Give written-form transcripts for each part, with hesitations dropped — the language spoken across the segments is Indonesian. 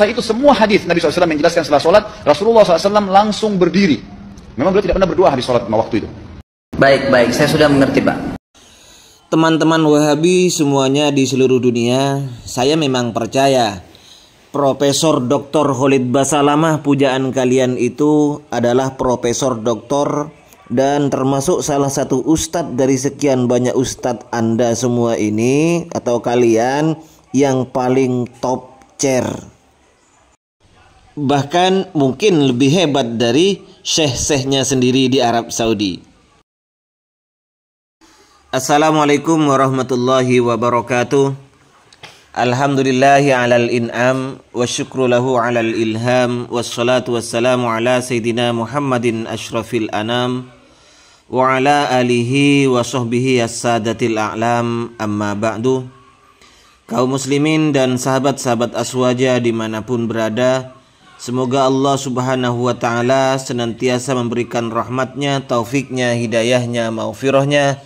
Selesai itu semua hadis Nabi SAW menjelaskan setelah sholat, Rasulullah SAW langsung berdiri. Memang beliau tidak pernah berdoa habis sholat waktu itu. Baik, saya sudah mengerti, Pak. Teman-teman Wahabi semuanya di seluruh dunia, saya memang percaya Profesor Dr. Khalid Basalamah pujaan kalian itu adalah Profesor Doktor dan termasuk salah satu ustadz dari sekian banyak ustadz Anda semua ini atau kalian yang paling top chair. Bahkan mungkin lebih hebat dari syekh-syekhnya sendiri di Arab Saudi. Assalamualaikum warahmatullahi wabarakatuh. Alhamdulillahi alal in'am wa syukru lahu alal ilham wassalatu wassalamu ala sayyidina Muhammadin ashrafil anam wa ala alihi wa sahbihi as-sadatil a'lam, amma ba'du. Kaum muslimin dan sahabat-sahabat Aswaja dimanapun berada, semoga Allah subhanahu wa ta'ala senantiasa memberikan rahmatnya, taufiknya, hidayahnya, maghfirahnya,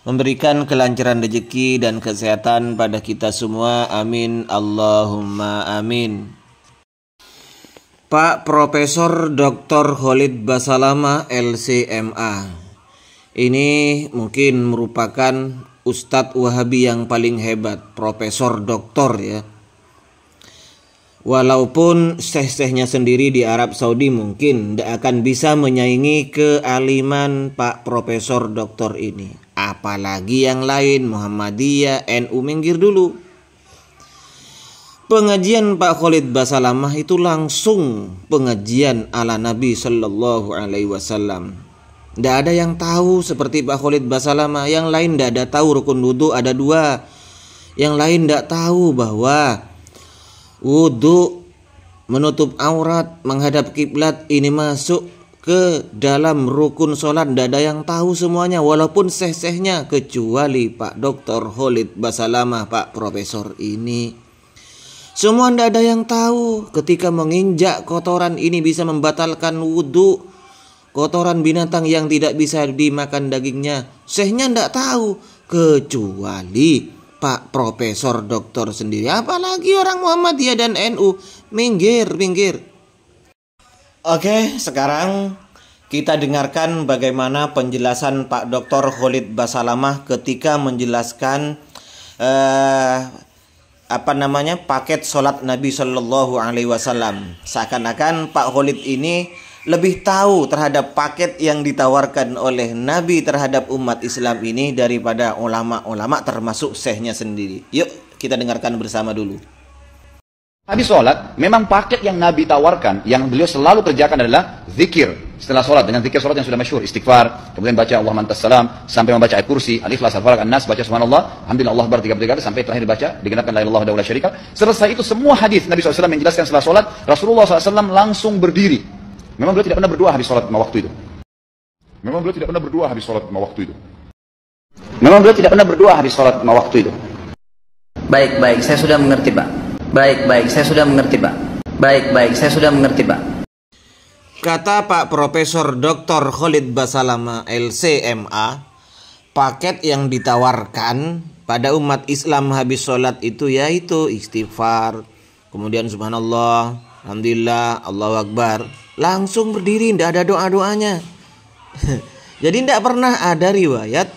memberikan kelancaran rezeki dan kesehatan pada kita semua. Amin, Allahumma amin. Pak Profesor Dr. Khalid Basalamah LCMA ini mungkin merupakan Ustadz Wahabi yang paling hebat, Profesor Doktor ya. Walaupun syekh-syekhnya sendiri di Arab Saudi mungkin tidak akan bisa menyaingi kealiman Pak Profesor Doktor ini. Apalagi yang lain, Muhammadiyah, NU, minggir dulu. Pengajian Pak Khalid Basalamah itu langsung pengajian ala Nabi Sallallahu Alaihi Wasallam. Tidak ada yang tahu seperti Pak Khalid Basalamah. Yang lain tidak ada tahu rukun wudu ada 2. Yang lain tidak tahu bahwa wudu menutup aurat, menghadap kiblat ini masuk ke dalam rukun sholat. Tidak ada yang tahu semuanya, walaupun syekh-syekhnya, kecuali Pak Dr. Khalid Basalamah, Pak Profesor ini. Semua tidak ada yang tahu ketika menginjak kotoran ini bisa membatalkan wudu. Kotoran binatang yang tidak bisa dimakan dagingnya, syekhnya tidak tahu, kecuali Pak Profesor Doktor sendiri. Apalagi orang Muhammadiyah dan NU. Minggir. Oke, sekarang kita dengarkan bagaimana penjelasan Pak Dr. Khalid Basalamah ketika menjelaskan paket sholat Nabi Shallallahu Alaihi Wasallam. Seakan-akan Pak Khalid ini lebih tahu terhadap paket yang ditawarkan oleh Nabi terhadap umat Islam ini daripada ulama-ulama termasuk syekhnya sendiri. Yuk kita dengarkan bersama dulu. Habis sholat, memang paket yang Nabi tawarkan, yang beliau selalu kerjakan adalah zikir setelah sholat, dengan zikir sholat yang sudah masyhur, istighfar, kemudian baca Allahumma antas salam, sampai membaca ayat kursi, al-ikhlas, al-falaq, an-nas, baca subhanallah, alhamdulillah, Allah akbar 33 kali, sampai terakhir baca digenapkan la ilaha illallah wahdahu la syarika. Selesai itu semua hadis Nabi SAW menjelaskan setelah sholat, Rasulullah SAW langsung berdiri. Memang beliau tidak pernah berdoa habis sholat waktu itu. Baik, saya sudah mengerti, Pak. Baik, saya sudah mengerti, Pak. Kata Pak Profesor Dr. Khalid Basalamah LCMA, paket yang ditawarkan pada umat Islam habis sholat itu yaitu istighfar, kemudian subhanallah, alhamdulillah, Allahu akbar, langsung berdiri, tidak ada doa-doanya. Jadi tidak pernah ada riwayat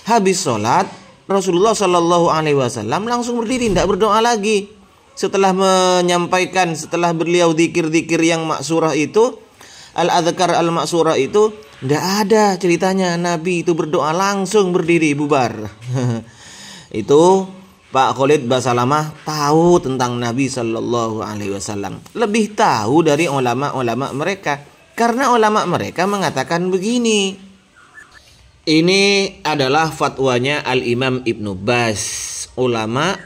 habis sholat Rasulullah Shallallahu Alaihi Wasallam langsung berdiri, tidak berdoa lagi. Setelah menyampaikan, setelah beliau zikir-zikir yang maksurah itu, al-adhkar al-maksurah itu, tidak ada ceritanya Nabi itu berdoa langsung berdiri bubar. Itu Pak Khalid Basalamah tahu tentang Nabi Sallallahu Alaihi Wasallam, lebih tahu dari ulama-ulama mereka, karena ulama mereka mengatakan begini. Ini adalah fatwanya Al-Imam Ibnu Baz, ulama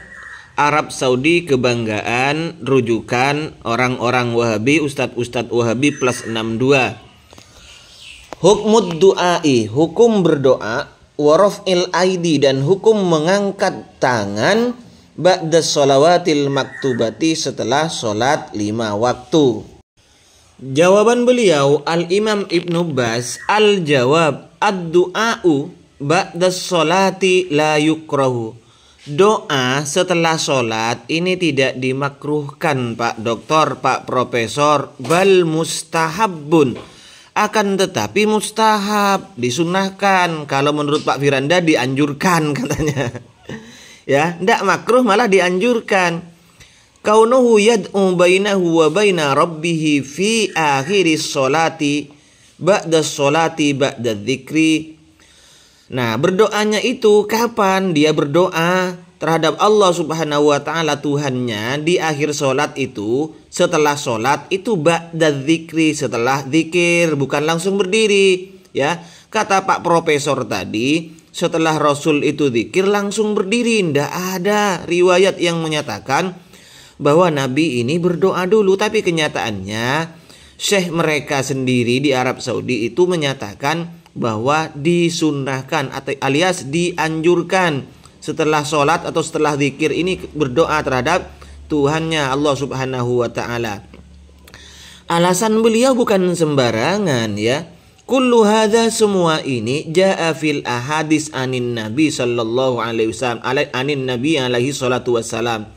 Arab Saudi kebanggaan, rujukan orang-orang Wahabi, ustadz-ustadz Wahabi plus 62. Hukmud du'ai, hukum berdoa, waraf'il aidi, dan hukum mengangkat tangan, ba'da sholawatil maktubati, setelah sholat 5 waktu. Jawaban beliau Al-Imam Ibnu Baz, al-jawab ad-du'a'u ba'da sholati la yukrahu. doa setelah sholat ini tidak dimakruhkan Pak Doktor, Pak Profesor, bal mustahabun. Akan tetapi mustahab, disunahkan. Kalau menurut Pak Firanda dianjurkan katanya. Ya, tidak makruh malah dianjurkan. Kaunuhu yad'u bainahu wa baina rabbih fi akhiris sholati ba'da sholati ba'da dzikri. Nah, berdoanya itu kapan? Dia berdoa terhadap Allah Subhanahu wa taala Tuhannya di akhir sholat itu, setelah sholat itu ba'da dzikri, setelah zikir, bukan langsung berdiri. Ya, kata Pak Profesor tadi, setelah Rasul itu zikir langsung berdiri. Tidak ada riwayat yang menyatakan bahwa Nabi ini berdoa dulu. Tapi kenyataannya syekh mereka sendiri di Arab Saudi itu menyatakan bahwa disunnahkan alias dianjurkan setelah sholat atau setelah zikir ini berdoa terhadap Tuhannya Allah Subhanahu wa taala. Alasan beliau bukan sembarangan ya. Kullu hadza, semua ini jaa fil ahadits anin Nabi sallallahu alaihi wasallam, anin Nabi alaihi salatu wassalam.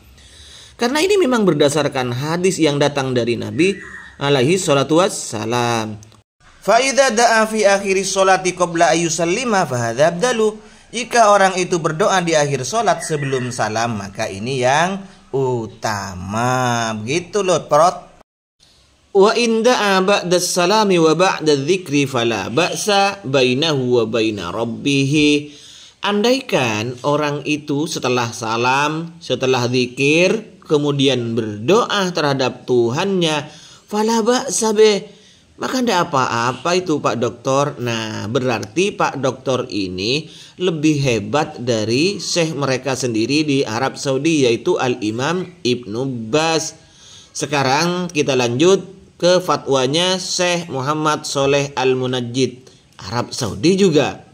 Karena ini memang berdasarkan hadis yang datang dari Nabi alaihi salatu wassalam. Fa idza da'a fi akhir sholati qabla ayyusallima fa hadza abdalu. Jika orang itu berdoa di akhir sholat sebelum salam, maka ini yang utama. Begitu loh, Prot. Wa in da'a ba'da salami wa ba'da dzikri fala ba'sa bainahu wa baina rabbih. Andaikan orang itu setelah salam, setelah zikir, kemudian berdoa terhadap Tuhannya, fala ba'sa bih, maka tidak apa-apa itu Pak Doktor. Nah, berarti Pak Doktor ini lebih hebat dari syekh mereka sendiri di Arab Saudi, yaitu Al-Imam Ibnu Baz. Sekarang kita lanjut ke fatwanya Syekh Muhammad Sholeh Al-Munajjid, Arab Saudi juga.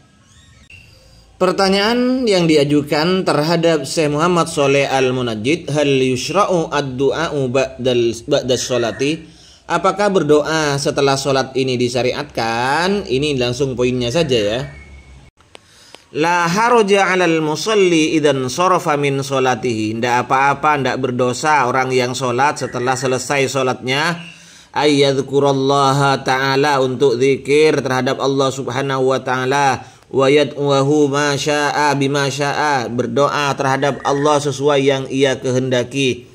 Pertanyaan yang diajukan terhadap Syekh Muhammad Sholeh Al-Munajjid, hal yushra'u ad-du'a'u ba'da sholati? Apakah berdoa setelah sholat ini disyariatkan? Ini langsung poinnya saja ya. La haraja 'alal musalli idan sharafa min sholatihi. Tidak apa-apa, tidak berdosa orang yang sholat setelah selesai sholatnya, ayyadhkurallaha ta'ala, untuk zikir terhadap Allah Subhanahu wa ta'ala, wa yad'uhu ma syaa bima syaa, berdoa terhadap Allah sesuai yang ia kehendaki.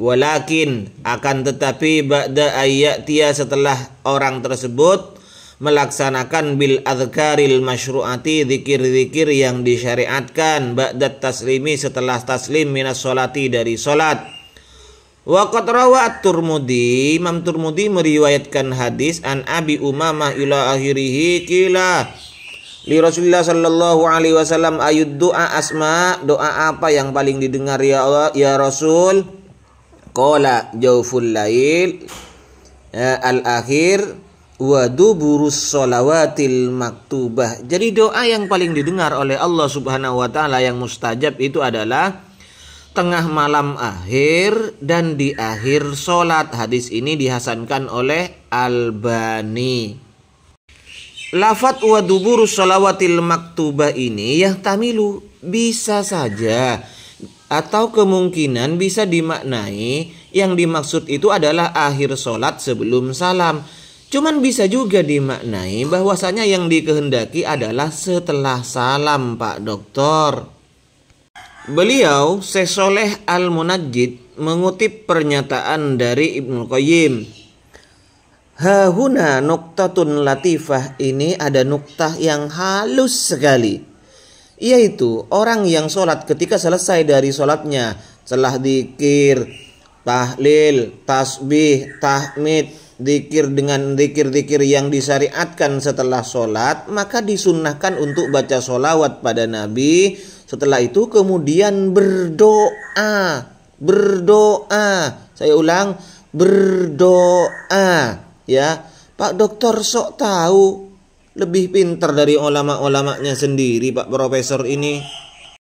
Walakin, akan tetapi, ba'da ayyatiya, setelah orang tersebut melaksanakan bil adhkaril masyru'ati, zikir-zikir yang disyariatkan, ba'da taslimi, setelah taslim, minas sholati, dari sholat. Wa qad rawa at-Tirmidzi, Imam Tirmidzi meriwayatkan hadis an Abi Umamah ila akhirih, qila li Rasulullah sallallahu alaihi wasallam ayud doa asma, doa apa yang paling didengar ya Allah, ya Rasul? Qala jawful lail al-akhir wa duburus sholawatil maktubah. Jadi doa yang paling didengar oleh Allah Subhanahu wa taala yang mustajab itu adalah tengah malam akhir dan di akhir sholat. Hadis ini dihasankan oleh Albani. Lafat wa duburus sholawatil maktubah ini yahtamilu, bisa saja atau kemungkinan bisa dimaknai yang dimaksud itu adalah akhir sholat sebelum salam. Cuman bisa juga dimaknai bahwasanya yang dikehendaki adalah setelah salam, Pak Doktor. Beliau, Syekh Sholeh Al-Munajjid, mengutip pernyataan dari Ibnu Qayyim. Hahuna nuktatun latifah, ini ada nuktah yang halus sekali. Yaitu orang yang sholat ketika selesai dari sholatnya, setelah zikir, tahlil, tasbih, tahmid, zikir dengan zikir-zikir yang disyariatkan setelah sholat, maka disunnahkan untuk baca sholawat pada Nabi. Setelah itu kemudian berdoa. Saya ulang, berdoa. Ya, Pak Doktor sok tahu, lebih pintar dari ulama-ulamanya sendiri Pak Profesor ini.